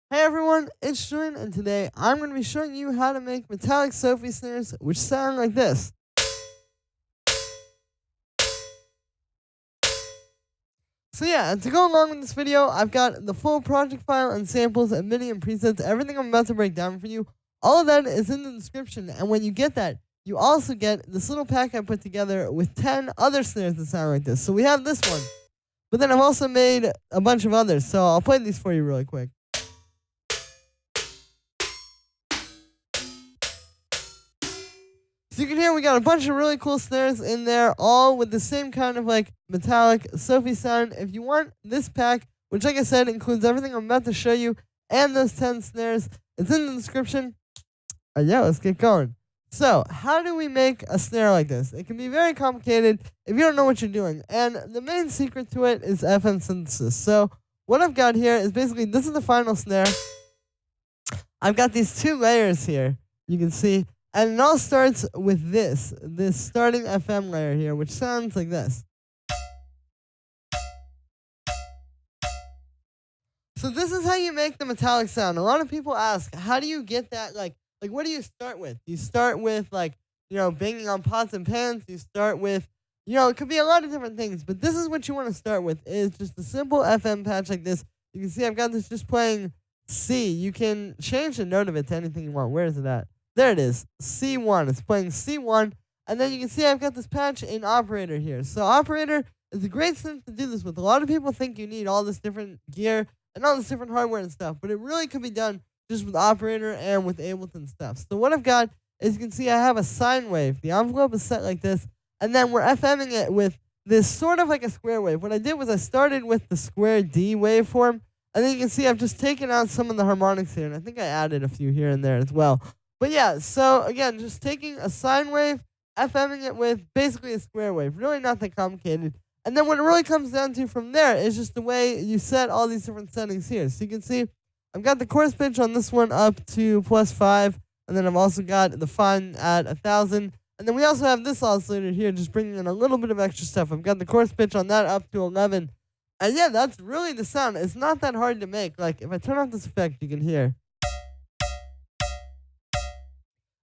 Hey everyone, it's Julian, and today I'm going to be showing you how to make metallic SOPHIE snares, which sound like this. So yeah, and to go along with this video, I've got the full project file and samples and MIDI and presets, everything I'm about to break down for you. All of that is in the description, and when you get that, you also get this little pack I put together with 10 other snares that sound like this. So we have this one, but then I've also made a bunch of others, so I'll play these for you really quick. So you can hear we got a bunch of really cool snares in there, all with the same kind of like metallic SOPHIE sound. If you want this pack, which like I said includes everything I'm about to show you and those 10 snares, it's in the description. Yeah, let's get going. So how do we make a snare like this? It can be very complicated if you don't know what you're doing. And the main secret to it is FM synthesis. So what I've got here is basically, this is the final snare. I've got these two layers here, you can see. And it all starts with this starting FM layer here, which sounds like this. So this is how you make the metallic sound. A lot of people ask, how do you get that, like what do you start with? Do you start with banging on pots and pans? Do you start with, it could be a lot of different things, but this is what you want to start with, is just a simple FM patch like this. You can see I've got this just playing C. You can change the note of it to anything you want. Where is it at? There it is, C1. It's playing C1. And then you can see I've got this patch in operator here. So operator is a great synth to do this with. A lot of people think you need all this different gear and all this different hardware and stuff, but it really could be done just with operator and with Ableton stuff. So what I've got is, you can see I have a sine wave. The envelope is set like this, and then we're FMing it with this sort of like a square wave. What I did was I started with the square D waveform, and then you can see I've just taken out some of the harmonics here, and I think I added a few here and there as well. But yeah, so again, just taking a sine wave, FMing it with basically a square wave. Really not that complicated. And then what it really comes down to from there is just the way you set all these different settings here. So you can see I've got the chorus pitch on this one up to +5, and then I've also got the fine at 1,000. And then we also have this oscillator here, just bringing in a little bit of extra stuff. I've got the chorus pitch on that up to 11. And yeah, that's really the sound. It's not that hard to make. Like, if I turn off this effect, you can hear.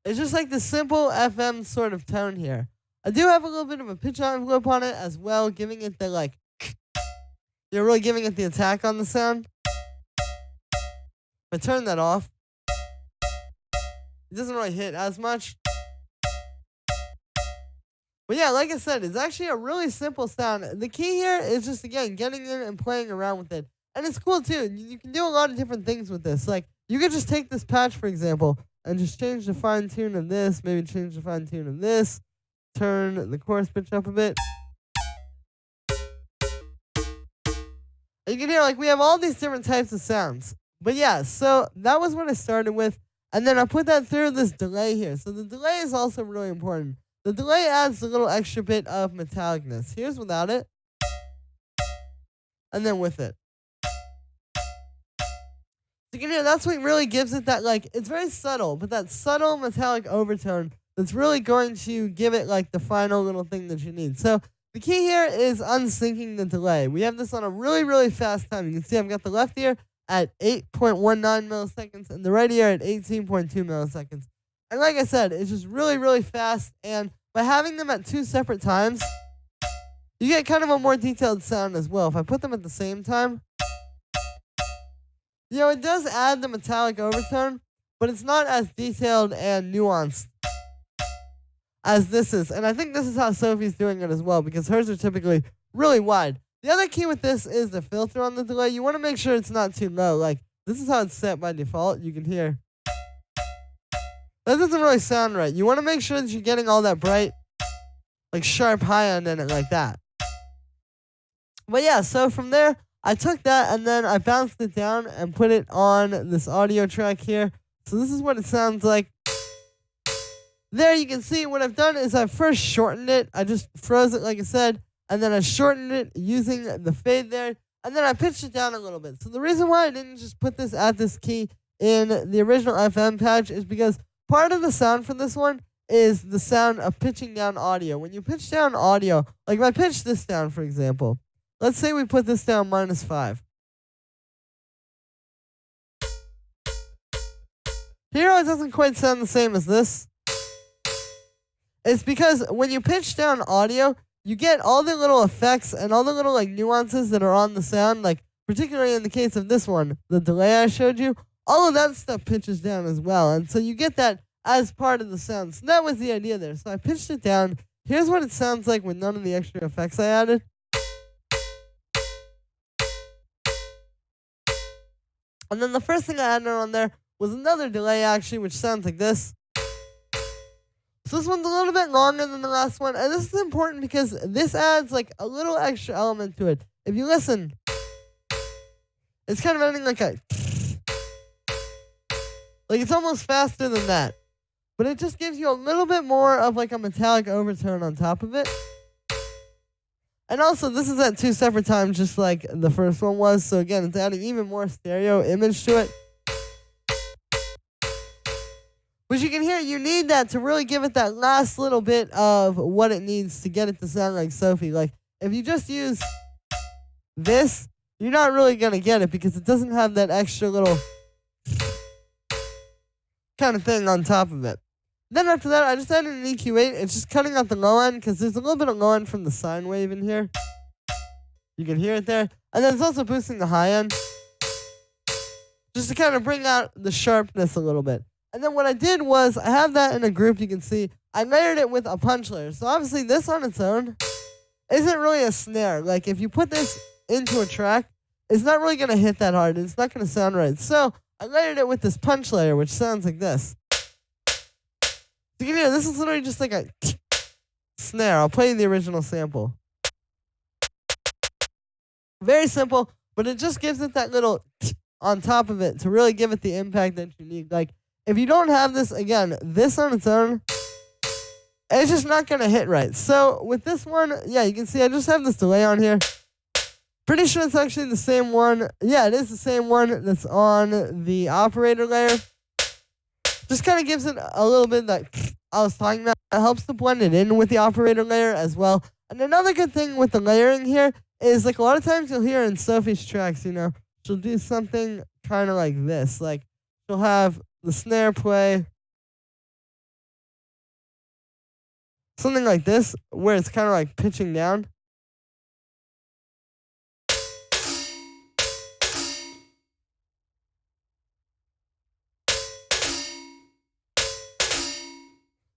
It's just like the simple FM sort of tone here. I do have a little bit of a pitch envelope on it as well, giving it the you're really giving it the attack on the sound. If I turn that off, it doesn't really hit as much. But yeah, like I said, it's actually a really simple sound. The key here is just, again, getting in and playing around with it. And it's cool too. You can do a lot of different things with this. Like, you could just take this patch, for example, and just change the fine tune of this, maybe change the fine tune of this, turn the chorus pitch up a bit. And you can hear, we have all these different types of sounds. But yeah, so that was what I started with. And then I put that through this delay here. So the delay is also really important. The delay adds a little extra bit of metallicness. Here's without it. And then with it. You can hear that's what really gives it that, it's very subtle, but that subtle metallic overtone that's really going to give it, the final little thing that you need. So the key here is unsyncing the delay. We have this on a really, really fast time. You can see I've got the left ear at 8.19 milliseconds and the right ear at 18.2 milliseconds. And like I said, it's just really, really fast. And by having them at two separate times, you get kind of a more detailed sound as well. If I put them at the same time, it does add the metallic overtone, but it's not as detailed and nuanced as this is. And I think this is how SOPHIE's doing it as well, because hers are typically really wide. The other key with this is the filter on the delay. You want to make sure it's not too low. This is how it's set by default. You can hear. That doesn't really sound right. You want to make sure that you're getting all that bright, sharp high end in it like that. But yeah, so from there, I took that and then I bounced it down and put it on this audio track here. So this is what it sounds like. There you can see what I've done is I first shortened it. I just froze it like I said, and then I shortened it using the fade there, and then I pitched it down a little bit. So the reason why I didn't just put this at this key in the original FM patch is because part of the sound for this one is the sound of pitching down audio. When you pitch down audio, if I pitch this down, for example, let's say we put this down -5. Here it doesn't quite sound the same as this. It's because when you pitch down audio, you get all the little effects and all the little like nuances that are on the sound, like particularly in the case of this one, the delay I showed you, all of that stuff pitches down as well. And so you get that as part of the sound. So that was the idea there. So I pitched it down. Here's what it sounds like with none of the extra effects I added. And then the first thing I added on there was another delay actually, which sounds like this. So this one's a little bit longer than the last one, and this is important because this adds like a little extra element to it. If you listen, it's kind of ending like a, like it's almost faster than that. But it just gives you a little bit more of like a metallic overtone on top of it. And also, this is at 2 separate times, just like the first one was. So again, it's adding even more stereo image to it. But you can hear you need that to really give it that last little bit of what it needs to get it to sound like Sophie. Like, if you just use this, you're not really going to get it because it doesn't have that extra little kind of thing on top of it. Then after that, I just added an EQ8. It's just cutting out the low end because there's a little bit of low end from the sine wave in here. You can hear it there. And then it's also boosting the high end just to kind of bring out the sharpness a little bit. And then what I did was, I have that in a group, you can see, I layered it with a punch layer. So obviously this on its own isn't really a snare. Like if you put this into a track, it's not really going to hit that hard. It's not going to sound right. So I layered it with this punch layer, which sounds like this. So you can hear, this is literally just like a snare. I'll play you the original sample. Very simple, but it just gives it that little on top of it to really give it the impact that you need. Like, if you don't have this, again, this on its own, it's just not going to hit right. So with this one, yeah, you can see I just have this delay on here. Pretty sure it's actually the same one. Yeah, it is the same one that's on the operator layer. Just kind of gives it a little bit that I was talking about. It helps to blend it in with the operator layer as well. And another good thing with the layering here is, like, a lot of times you'll hear in Sophie's tracks, you know, she'll do something kind of like this. Like, she'll have the snare play something like this, where it's kind of like pitching down.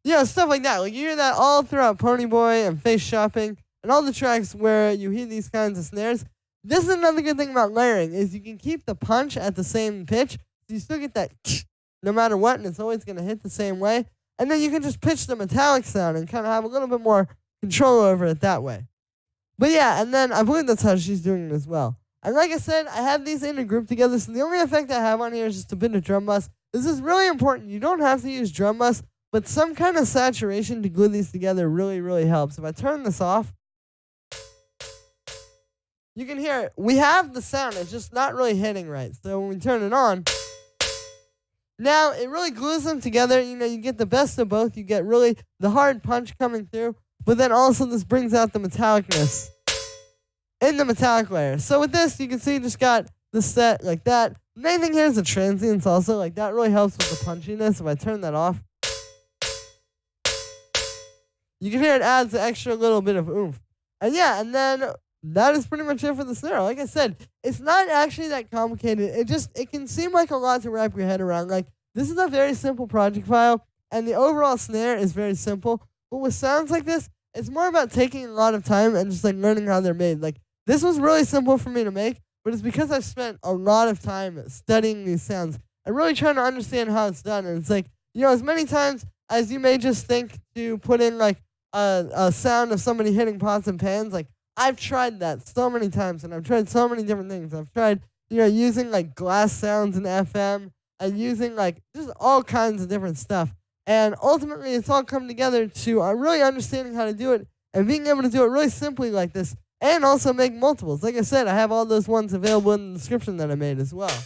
Yeah, stuff like that. Like, you hear that all throughout Ponyboy and Face Shopping and all the tracks where you hear these kinds of snares. This is another good thing about layering, is you can keep the punch at the same pitch, so you still get that no matter what, and it's always going to hit the same way. And then you can just pitch the metallic sound and kind of have a little bit more control over it that way. But yeah, and then I believe that's how she's doing it as well. And like I said, I have these in a group together, so the only effect I have on here is just a bit of drum bus. This is really important. You don't have to use drum bus, but some kind of saturation to glue these together really, really helps. If I turn this off, you can hear it. We have the sound, it's just not really hitting right. So when we turn it on, now it really glues them together. You know, you get the best of both. You get really the hard punch coming through, but then also this brings out the metallicness in the metallic layer. So with this, you can see you just got the set like that. The main thing here is the transients also. Like, that really helps with the punchiness. If I turn that off, you can hear it adds an extra little bit of oomph. And yeah, and then that is pretty much it for the snare. Like I said, it's not actually that complicated. It can seem like a lot to wrap your head around. Like, this is a very simple project file, and the overall snare is very simple. But with sounds like this, it's more about taking a lot of time and just like learning how they're made. Like, this was really simple for me to make, but it's because I've spent a lot of time studying these sounds and really trying to understand how it's done. And it's like, you know, as many times as you may just think to put in like a sound of somebody hitting pots and pans, like, I've tried that so many times, and I've tried so many different things. I've tried, you know, using like glass sounds in FM and using like just all kinds of different stuff. And ultimately, it's all come together to really understanding how to do it and being able to do it really simply like this, and also make multiples. Like I said, I have all those ones available in the description that I made as well.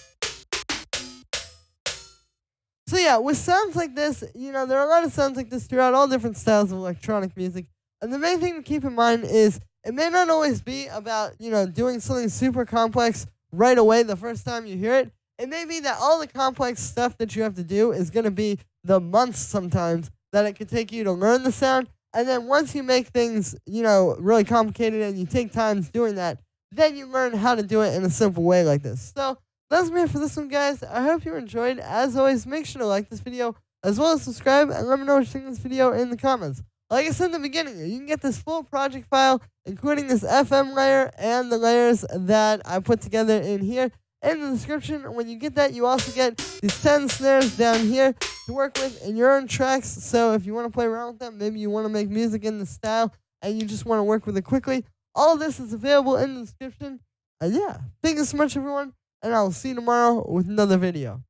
So yeah, with sounds like this, you know, there are a lot of sounds like this throughout all different styles of electronic music. And the main thing to keep in mind is it may not always be about, you know, doing something super complex right away the first time you hear it. it may be that all the complex stuff that you have to do is going to be the months sometimes that it could take you to learn the sound. And then once you make things, really complicated and you take time doing that, then you learn how to do it in a simple way like this. So that's me for this one, guys. I hope you enjoyed. As always, make sure to like this video as well as subscribe and let me know what you think of this video in the comments. Like I said in the beginning, you can get this full project file, including this FM layer and the layers that I put together in here in the description. When you get that, you also get these 10 snares down here to work with in your own tracks. So if you want to play around with them, maybe you want to make music in this style and you just want to work with it quickly, all of this is available in the description. And yeah, thank you so much, everyone, and I will see you tomorrow with another video.